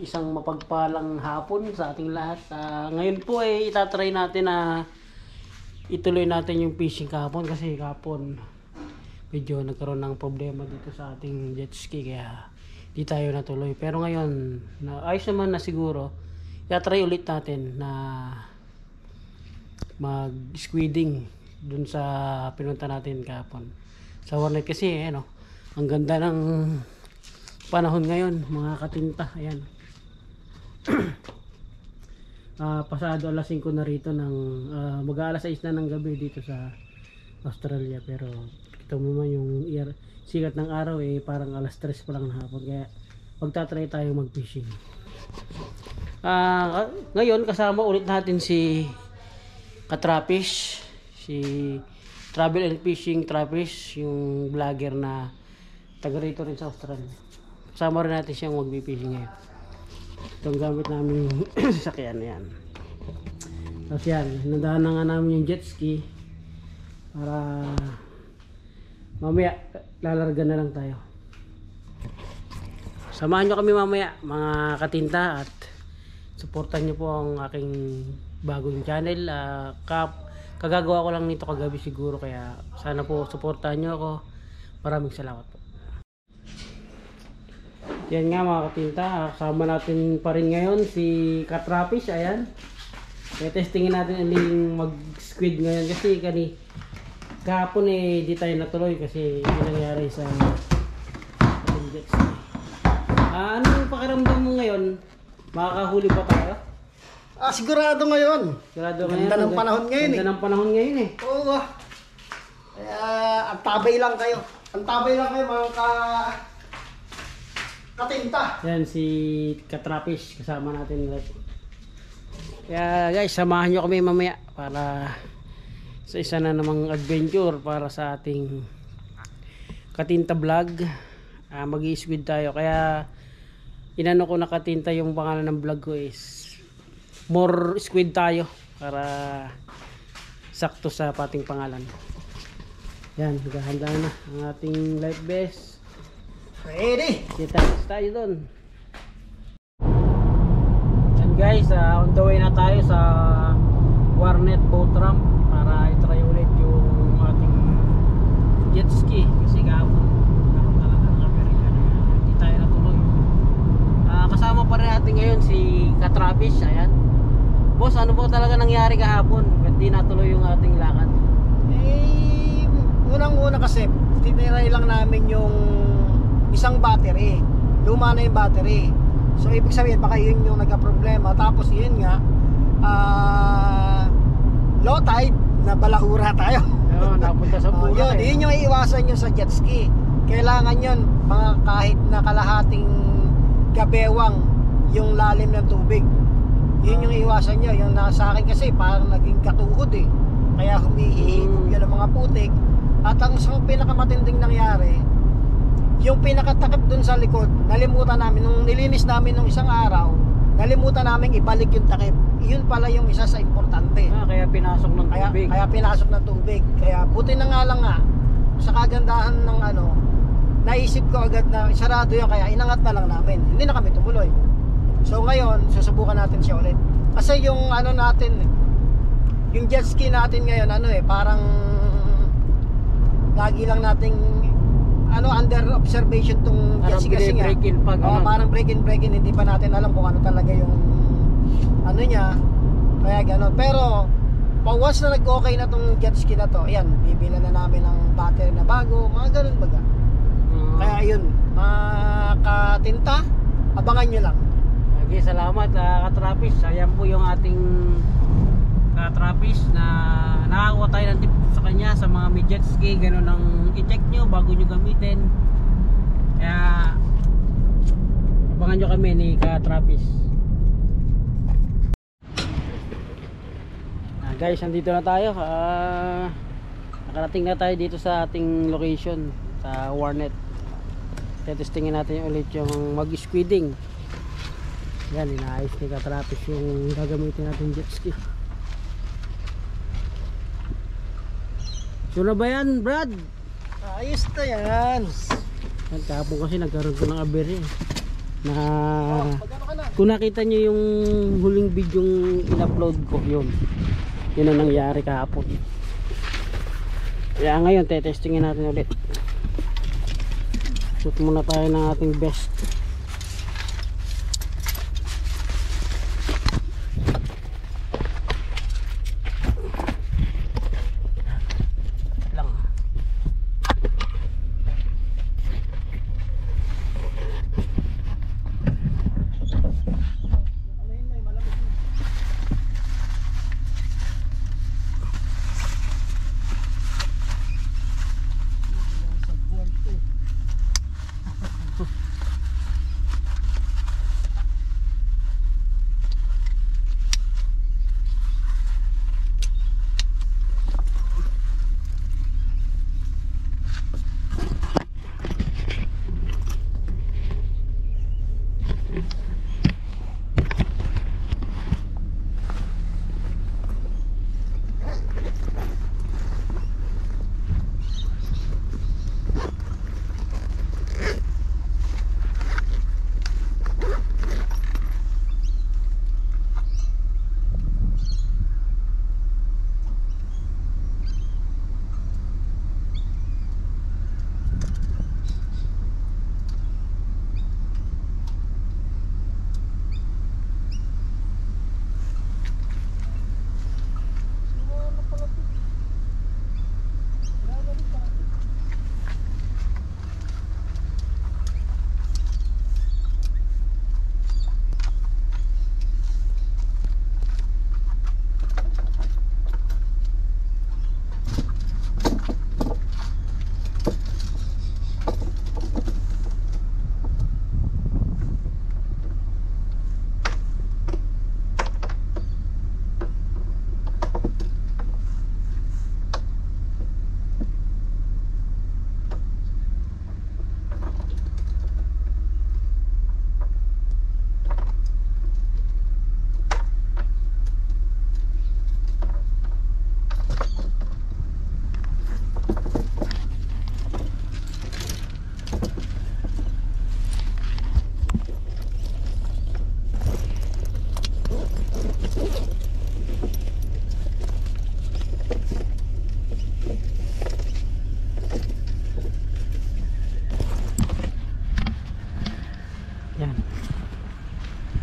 Isang mapagpalang hapon sa ating lahat. Ngayon po ay itatry natin na ituloy natin yung fishing kahapon kasi kahapon medyo nagkaroon ng problema dito sa ating jet ski kaya di tayo natuloy. Pero ngayon, ayos naman na siguro. Itatry ulit natin na mag-squiding dun sa pinunta natin kahapon. Sa Warnet kasi, ang ganda ng panahon ngayon, mga katinta. Ayan. Pasado alas 5 na rito ng mag-aalas 6 na ng gabi dito sa Australia, pero kita mo naman yung sikat ng araw parang alas 3 pa lang ng hapon, kaya magta-try tayo mag-fishing. Ngayon kasama ulit natin si Katrapish, si Travel and Fishing Trapish, yung vlogger na taga rito rin sa Australia. Kasama rin natin siyang mag-fishing ngayon. Itong gamit namin sasakyan na yan. Tapos yan, nandaan na nga namin yung jet ski para mamaya lalarga na lang tayo. Samahan nyo kami mamaya mga katinta at supportan nyo po ang aking bagong channel. Kagagawa ko lang nito kagabi siguro, kaya sana po supportan nyo ako. Maraming salamat po. Yan nga mga katinta, kasama natin pa rin ngayon si Katrapish. Ayan, testingin natin yung mag-squid ngayon kasi kahapon di tayo natuloy kasi yung nangyari sa jet ski. Anong pakiramdam mo ngayon? Makakahuli pa tayo? Sigurado ngayon. Sigurado ngayon. Ganda ng panahon ngayon. Ganda ng panahon ngayon Oo. Kaya antabay lang kayo. Antabay lang kayo mga katinta. Yan si Katrapish kasama natin ulit. Kaya guys, samahan nyo kami mamaya para sa isa na namang adventure para sa ating katinta vlog. Mag-i-squid tayo, kaya inano ko na katinta yung pangalan ng vlog ko is More Squid Tayo para sakto sa pating pangalan. Yan, naghahanda na ang ating life vest. Ready? Kita tayo doon. And guys, on the way na tayo sa Warnet boat ramp para i-try ulit yung ating jet ski kasi kahapon naroon talaga ng kapirian, hindi tayo natuloy. Kasama pa rin natin ngayon si Katrapish. Ayan, boss, ano po talaga nangyari kahapon ba't di natuloy yung ating lakad? Unang-una kasi tiniray lang namin yung isang battery, luma na yung battery, so ibig sabihin baka yun yung nagka-problema. Tapos yun nga, low tide, nabalahura tayo. Napunta sa buwan. Yun yung iiwasan nyo sa jet ski. Kailangan yun mga kahit na kalahating gabewang yung lalim ng tubig. Yun yung iiwasan nyo. Yung nasa akin kasi parang naging katuhod kaya humihihigop yun ang mga putik. At ang pinakamatinding nangyari, yung pinakatakip dun sa likod, nalimutan namin nung nilinis namin nung isang araw, nalimutan namin ibalik yung takip. Yun pala yung isa sa importante. Kaya pinasok ng tubig. Kaya pinasok ng tubig. Kaya buti na nga lang sa kagandahan ng naisip ko agad na sarado yun, kaya inangat na lang namin. Hindi na kami tumuloy. So ngayon, susubukan natin siya ulit. Kasi yung natin, yung jet ski natin ngayon, parang lagi lang nating under observation tong jet ski kasi nga. Parang break in, hindi pa natin alam kung ano talaga yung niya. Kaya gano'n. Pero once na nag-okay na tong jet ski na to, ayan, bibila na namin ng battery na bago, mga gano'n baga. Kaya yun, mga katinta, abangan nyo lang. Okay, salamat Katrapish. Ayan po yung ating Katrapish na nakakuha tayo ng tip sa kanya sa mga may jet ski. Ganun ang i-check nyo bago nyo gamitin. Kaya abangan nyo kami ni Katrapish. Guys, nandito na tayo. Nakarating na tayo dito sa ating location sa Warnet. Testingin natin ulit yung mag-squiding. Yan, inaayos ni Katrapish yung gagamitin natin jet ski. So na ba yan, Brad? Ayos na yan. Kahapon kasi nagkaroon ko ng aberya. na Magano ka na? kung nakita nyo yung huling video yung in-upload ko, yun ang nangyari kahapon. Kaya ngayon tetestingin natin ulit. Shoot muna tayo ng ating best.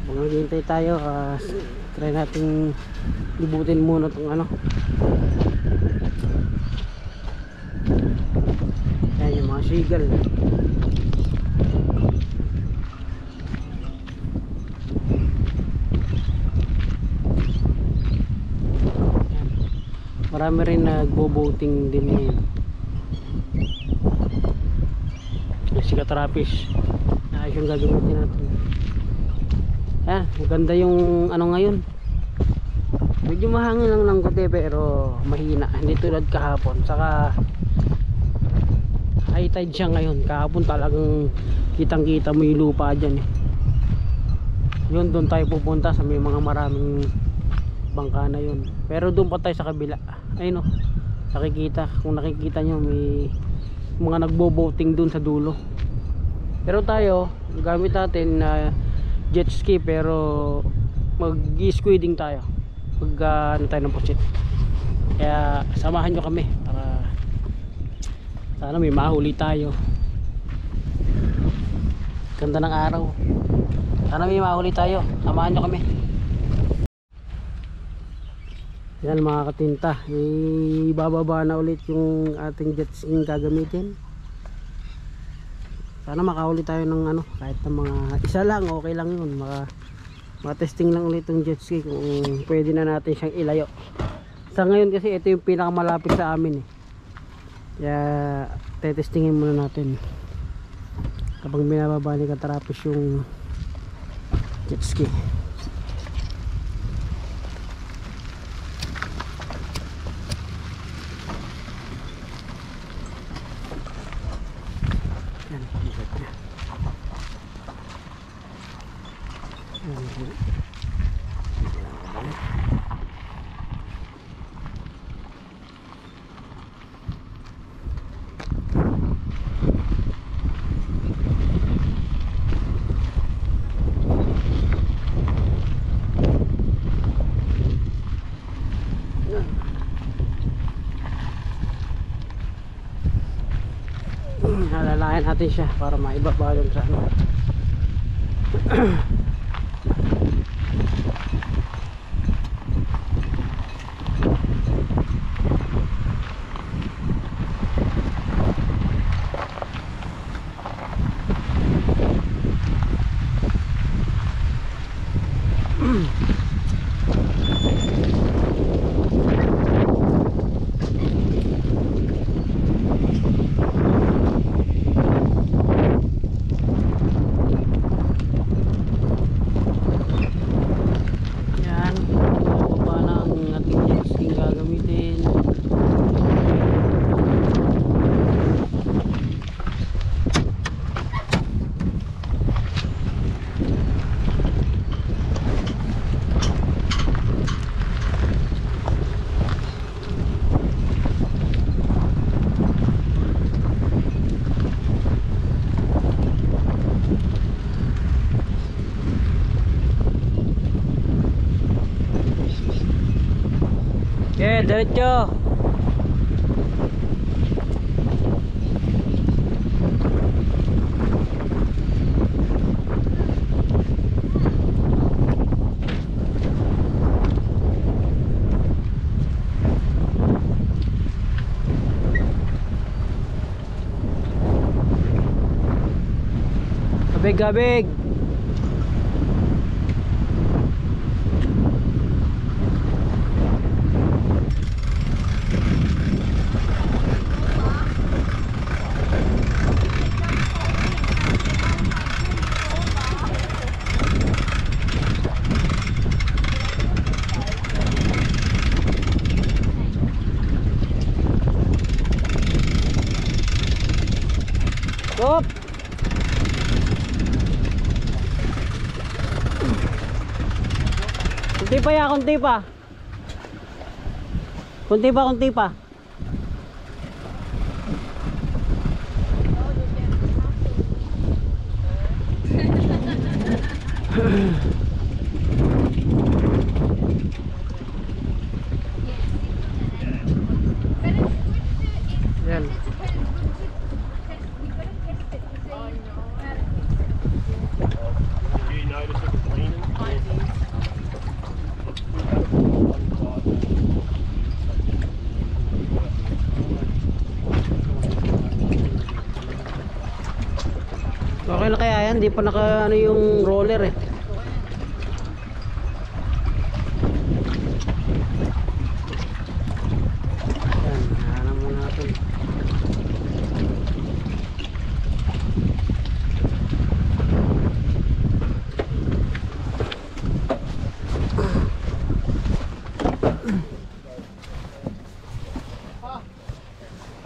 Maghihintay tayo, try nating libutin muna itong ano. Ayan yung mga seagull. Marami rin nagbo-boating din ngayon. Si Katrapish, ayos yung gagamitin natin. Ayan, maganda yung ano ngayon. Medyo mahangin lang ng kote pero mahina, hindi tulad kahapon. Saka high tide siya ngayon. Kahapon talagang kitang kita mo yung lupa dyan eh. Yun, doon tayo pupunta sa may mga maraming bangka na yun. Pero doon pa tayo sa kabila. Ayun o, nakikita, kung nakikita nyo may mga nagbo-boating doon sa dulo. Pero tayo, gamit natin na jet ski, pero mag-squiding tayo. Ano tayo ng pusit. Kaya samahan nyo kami para sana may mahuli tayo. Ganda ng araw. Sana may mahuli tayo. Samahan nyo kami. Yan mga katinta, ibababa na ulit yung ating jet ski gagamitin. Sana makahuli tayo ng ano, kahit ng mga isa lang, okay lang yun. Testing lang ulit yung jet ski kung pwede na natin siyang ilayo. Sa ngayon kasi ito yung pinakamalapit sa amin eh. Kaya tetestingin muna natin kapag binababa ni Katrapish yung jet ski. Kaya natin siya para maibabalon sa ano. Yan, mababa na ang ating jet ski gagamitin. Okay, diretso. Kabig-kabig. Stop. Kunti pa ya, kunti pa. Kunti pa, kunti pa. Yan. Okay na kaya yan, di pa naka ano yung roller eh. Yan, hanan muna natin.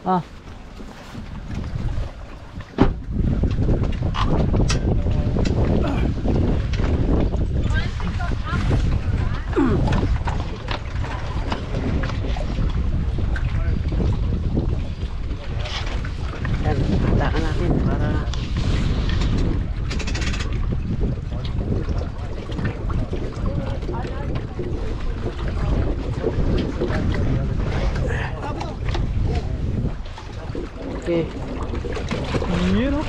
Ah. Yan, hatakan natin para okay. Yun o.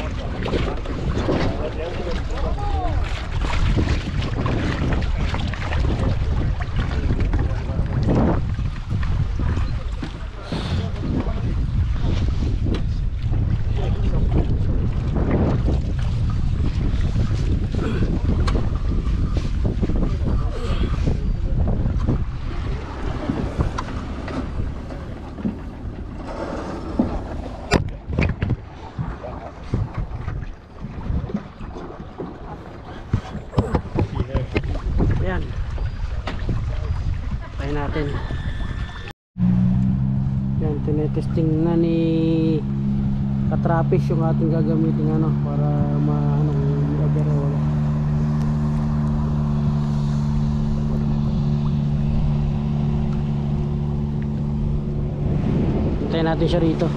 Ayan. Pahin natin. Yan, tinetesting na ni Katrapis yung ating gagamitin ano para maano i-abere wala. Hintayin natin siya rito.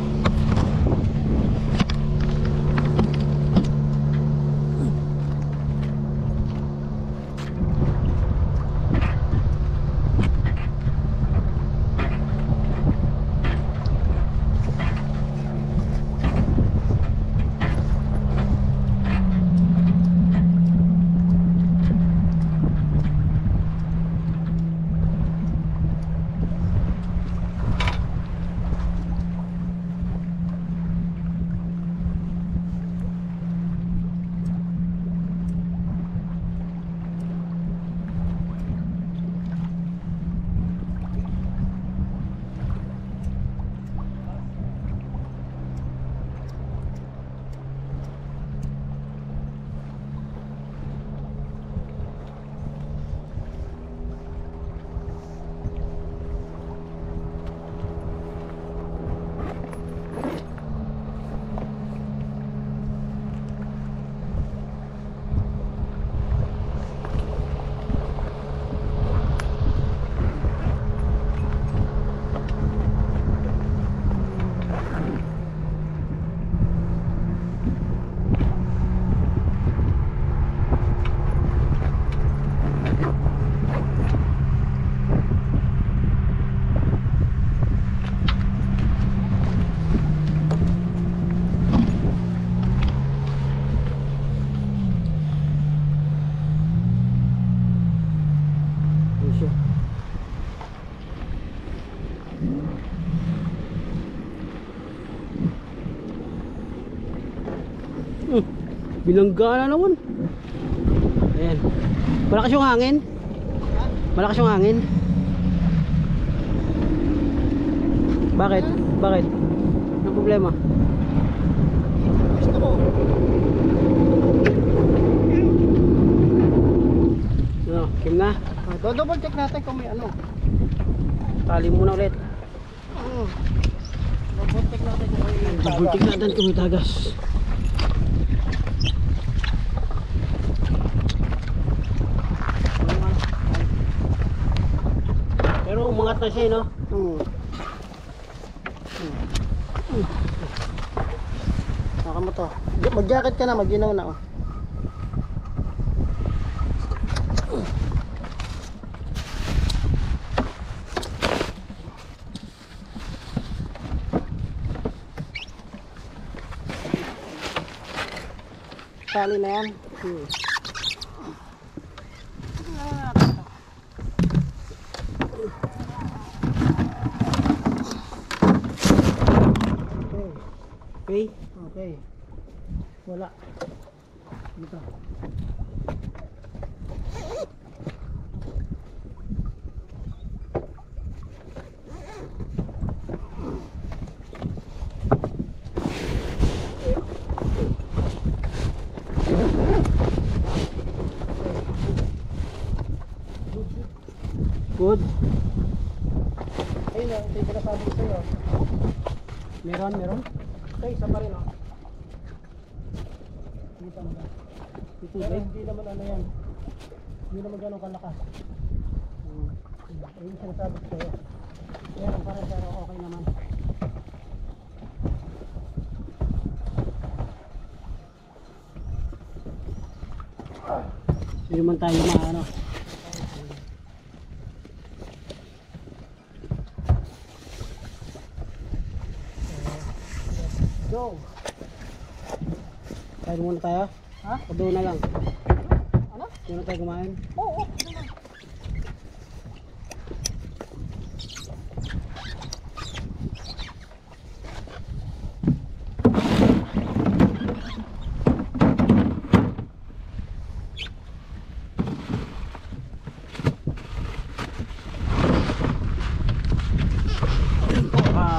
Binangga na naman. Ayan. Malakas yung hangin. Malakas yung hangin. Bakit? Bakit? Anong problema? Gusto ko. Ano? Kim na? Double check natin kung may ano. Tali muna ulit. Double check natin kung may Double check natin kung may tagas. Pero umangat na siya, no? Saka mo to. Mag-jacket ka na, mag-ginaw na. Oh. Tali na yan. Okay. Okay. Wala. Dito. Good. Ayun na, ito yung pinasabi ko sa'yo. Meron. Okay, isa pa rin oh. Dito Pero hindi naman ano yan. Hindi naman ganun kalakas. Ayun yung sinasabi ko sa'yo. Meron pa rin pero okay naman. Hindi naman tayo maano. Go! Kain muna tayo. Ha? O doon na lang. Ano? Doon na tayo kumain. Oo.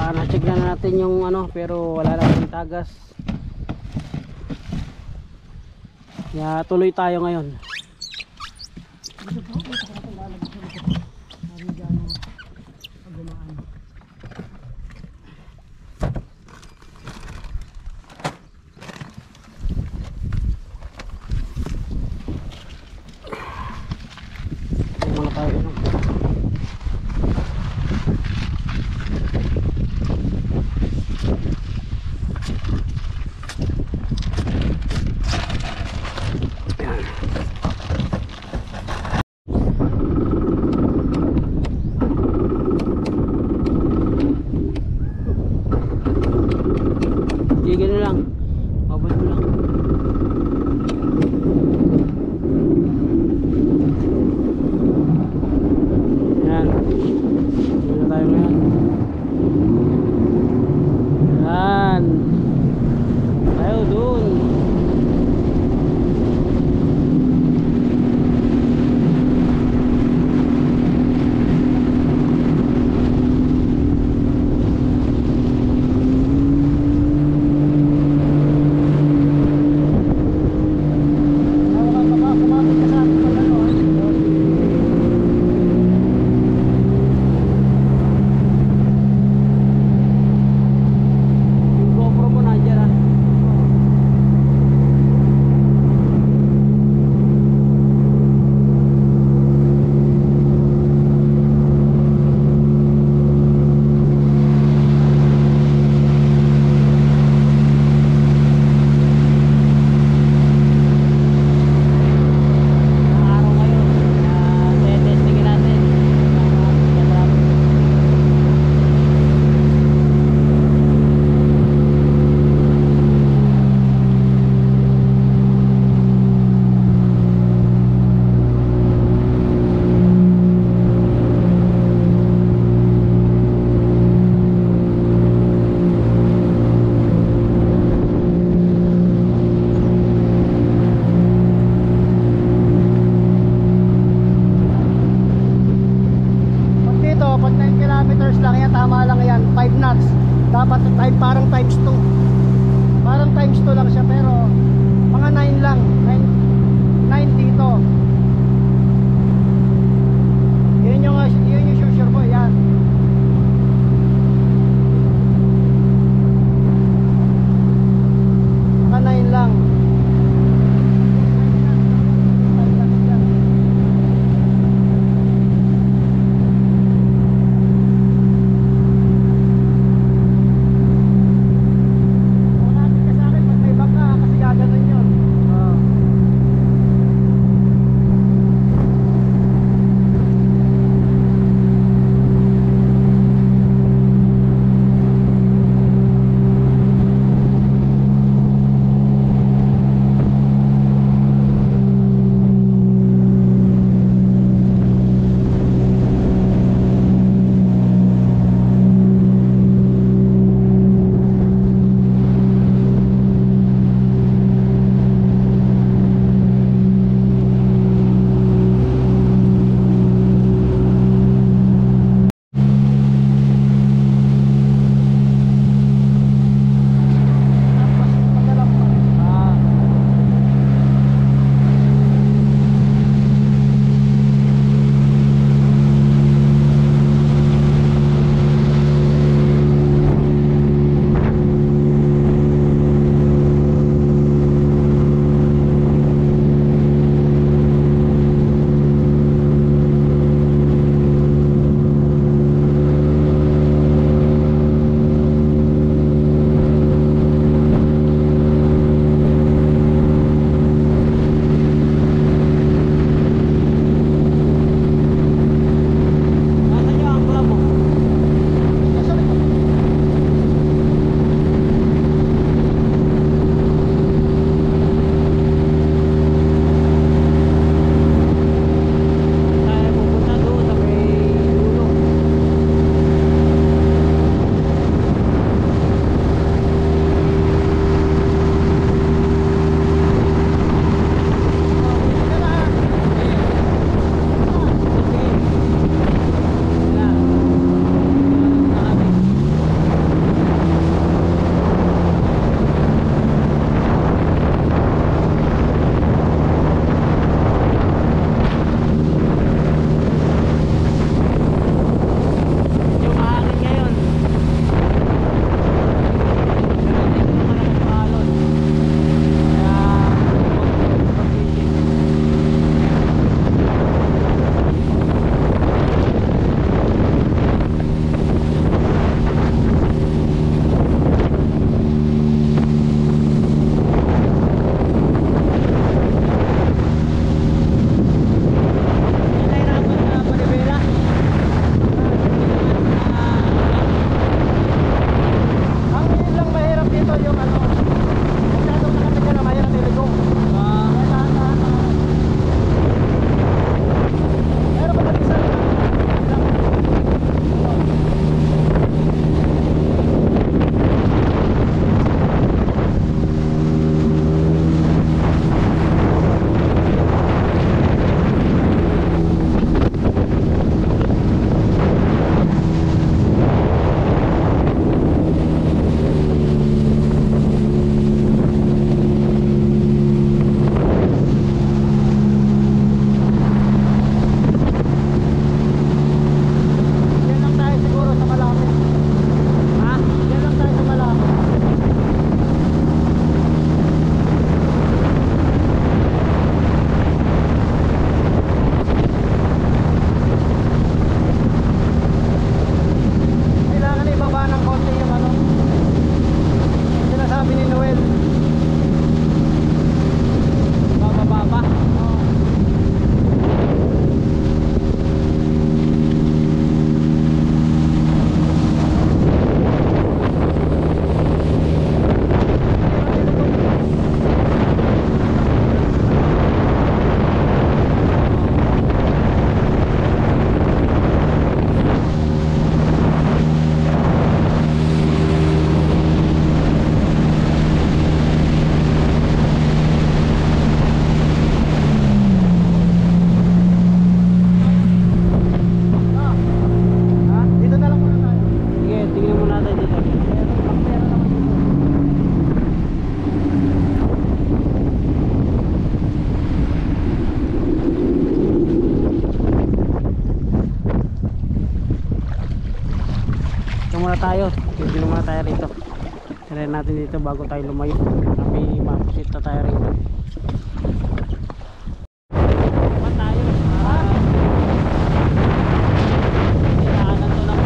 Na-check na natin yung ano pero wala lang tagas. Kaya tuloy tayo ngayon. Muna tayo ano. knots lang yan, tama lang yan, 5 knots. Dapat parang times 2. Parang times 2 lang siya, pero mga 9 lang, 9 dito. Yun yung sure ko, yan. Mga 9 lang. tayo. Video muna tayo rito. Tirayan natin dito bago tayo lumayo. Kami mapusit na tayo rito. Pa tayo. Tinaanan to ng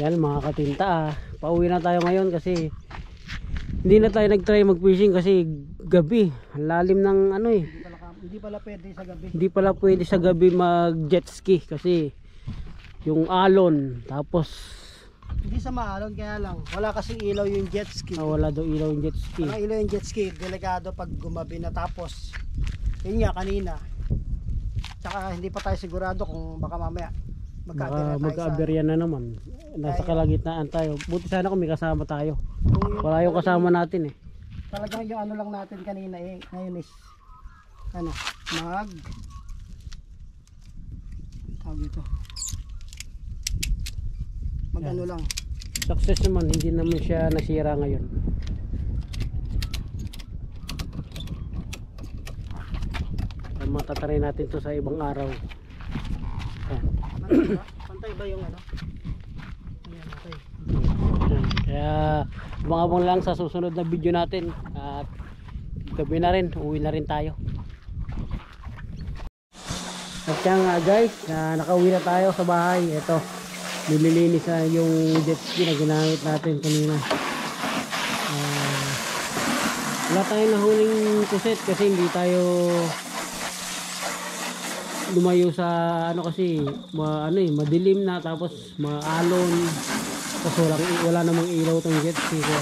yan mga katinta, pauwi na tayo ngayon kasi hindi na tayo nag-try mag-fishing kasi gabi, ang lalim ng ano eh. Hindi pala pwede sa gabi. Hindi pala pwede sa gabi mag-jet ski kasi yung alon, tapos Hindi sa maalon, kaya lang wala kasing ilaw yung jet ski. wala daw ilaw yung jet ski. Walang ilaw yung jet ski, delikado pag gumabi na. Tapos yun nga kanina, tsaka hindi pa tayo sigurado kung baka mamaya Baka magka-aberya na naman. Nasa kalagitnaan tayo. Buti sana kung may kasama tayo. Wala yung kasama natin eh. Talagang yung ano lang natin kanina eh, ngayon is ano, tawag ito, ano lang. Success naman, hindi naman siya nasira ngayon. Matatry natin to sa ibang araw. Pantay ba yung ano? Ayan, okay. Kaya abang-abang lang sa susunod na video natin. At gabi na rin, uwi na rin tayo. At yan nga guys, nakauwi na tayo sa bahay. Ito, nililinis na yung jet ski na ginamit natin kanina. Wala tayong nahuling kuset kasi hindi tayo lumayo sa ano kasi madilim na, tapos maalon, tapos wala namang ilaw tong jet ski, kaya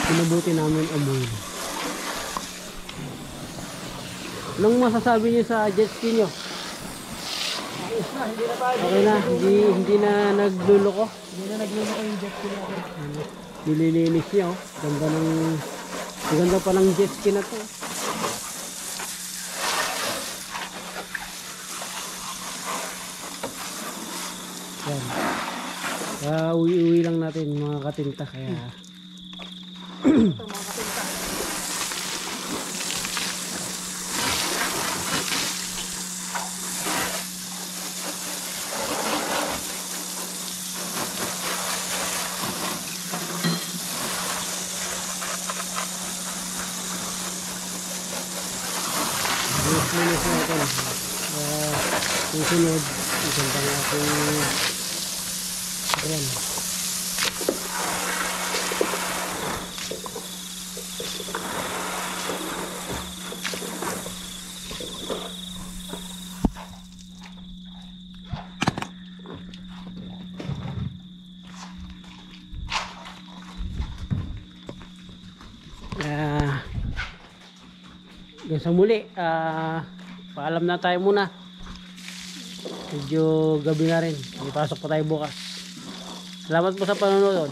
pinabuti namin amoy. Anong masasabi niyo sa jet ski nyo? Okay na, hindi na nagluloko. Hindi na nagluloko yung jet ski natin. Nililinis niya, oh. Ganda pa ng jet ski na to. Yan. Uwi lang natin mga katinta, kaya Ito mga katinta. linis natin. Susunod, isang ating ayan. Hanggang sa muli, paalam na tayo muna. Medyo gabi na rin, ipasok pa tayo bukas. Salamat po sa panonood.